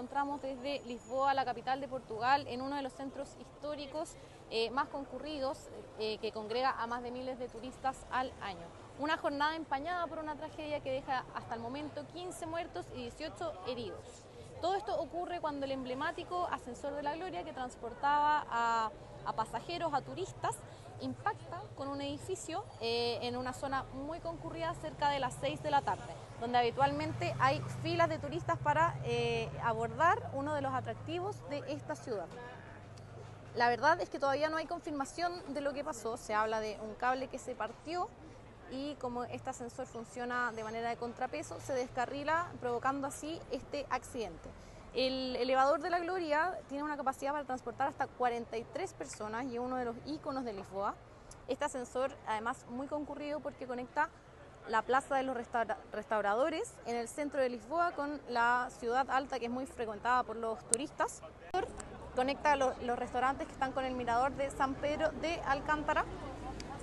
encontramos desde Lisboa, la capital de Portugal, en uno de los centros históricos más concurridos que congrega a más de miles de turistas al año. Una jornada empañada por una tragedia que deja hasta el momento 15 muertos y 18 heridos. Todo esto ocurre cuando el emblemático ascensor de la Gloria, que transportaba a pasajeros, a turistas, impacta con un edificio en una zona muy concurrida cerca de las 6 de la tarde, donde habitualmente hay filas de turistas para abordar uno de los atractivos de esta ciudad. La verdad es que todavía no hay confirmación de lo que pasó. Se habla de un cable que se partió y como este ascensor funciona de manera de contrapeso, se descarrila, provocando así este accidente. El elevador de la Gloria tiene una capacidad para transportar hasta 43 personas y es uno de los íconos de Lisboa. Este ascensor, además, muy concurrido porque conecta la plaza de los restauradores en el centro de Lisboa con la ciudad alta, que es muy frecuentada por los turistas. Conecta los restaurantes que están con el mirador de San Pedro de Alcántara,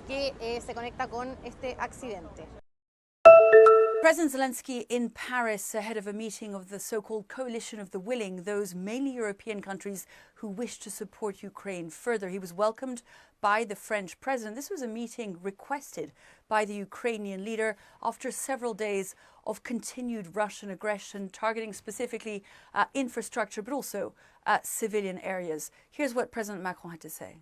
que se conecta con este accidente. President Zelensky in Paris ahead of a meeting of the so-called coalition of the willing, those mainly European countries who wish to support Ukraine further. He was welcomed by the French president. This was a meeting requested by the Ukrainian leader after several days of continued Russian aggression, targeting specifically infrastructure, but also civilian areas. Here's what President Macron had to say.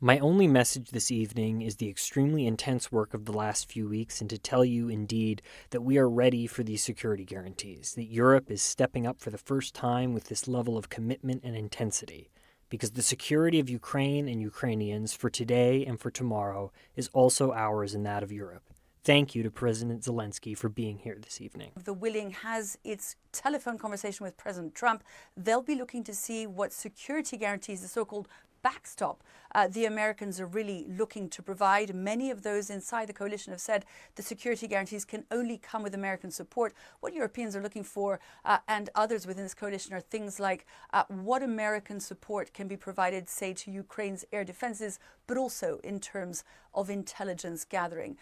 My only message this evening is the extremely intense work of the last few weeks, and to tell you indeed that we are ready for these security guarantees, that Europe is stepping up for the first time with this level of commitment and intensity, because the security of Ukraine and Ukrainians for today and for tomorrow is also ours and that of Europe. Thank you to President Zelensky for being here this evening. The Willing has its telephone conversation with President Trump. They'll be looking to see what security guarantees, the so-called backstop, the Americans are really looking to provide. Many of those inside the coalition have said the security guarantees can only come with American support. What Europeans are looking for, and others within this coalition, are things like what American support can be provided, say, to Ukraine's air defenses, but also in terms of intelligence gathering.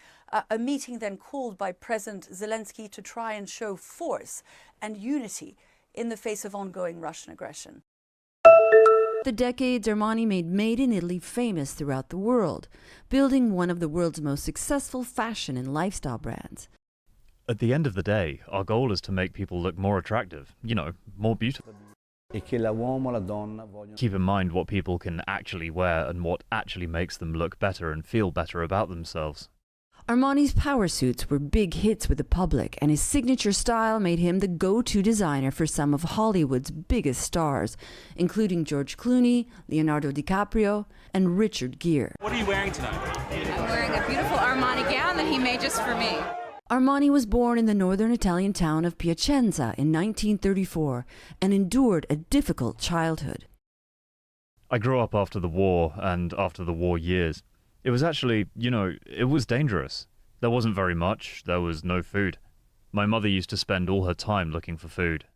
A meeting then called by President Zelensky to try and show force and unity in the face of ongoing Russian aggression. The decades Armani made in Italy famous throughout the world, building one of the world's most successful fashion and lifestyle brands. At the end of the day, our goal is to make people look more attractive, more beautiful. Keep in mind what people can actually wear and what actually makes them look better and feel better about themselves. Armani's power suits were big hits with the public, and his signature style made him the go-to designer for some of Hollywood's biggest stars, including George Clooney, Leonardo DiCaprio, and Richard Gere. What are you wearing tonight? I'm wearing a beautiful Armani gown that he made just for me. Armani was born in the northern Italian town of Piacenza in 1934 and endured a difficult childhood. I grew up after the war and after the war years. It was actually, it was dangerous. There wasn't very much. There was no food. My mother used to spend all her time looking for food.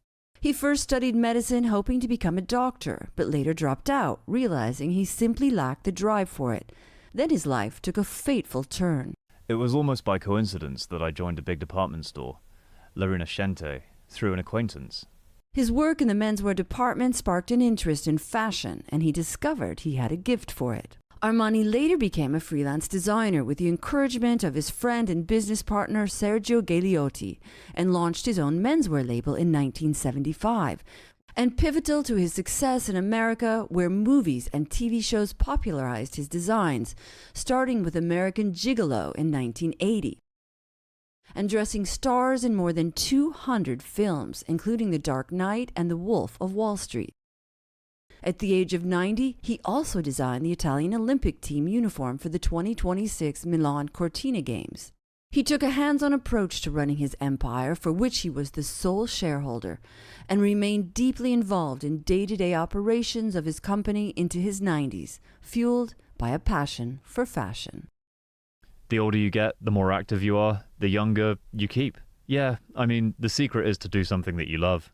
He first studied medicine hoping to become a doctor, but later dropped out, realizing he simply lacked the drive for it. Then his life took a fateful turn. It was almost by coincidence that I joined a big department store, La Rinascente, through an acquaintance. His work in the menswear department sparked an interest in fashion, and he discovered he had a gift for it. Armani later became a freelance designer with the encouragement of his friend and business partner Sergio Gagliotti, and launched his own menswear label in 1975. And pivotal to his success in America, where movies and TV shows popularized his designs, starting with American Gigolo in 1980. And dressing stars in more than 200 films, including The Dark Knight and The Wolf of Wall Street. At the age of 90, he also designed the Italian Olympic team uniform for the 2026 Milan Cortina Games. He took a hands-on approach to running his empire, for which he was the sole shareholder, and remained deeply involved in day-to-day operations of his company into his 90s, fueled by a passion for fashion. The older you get, the more active you are, the younger you keep. Yeah, the secret is to do something that you love.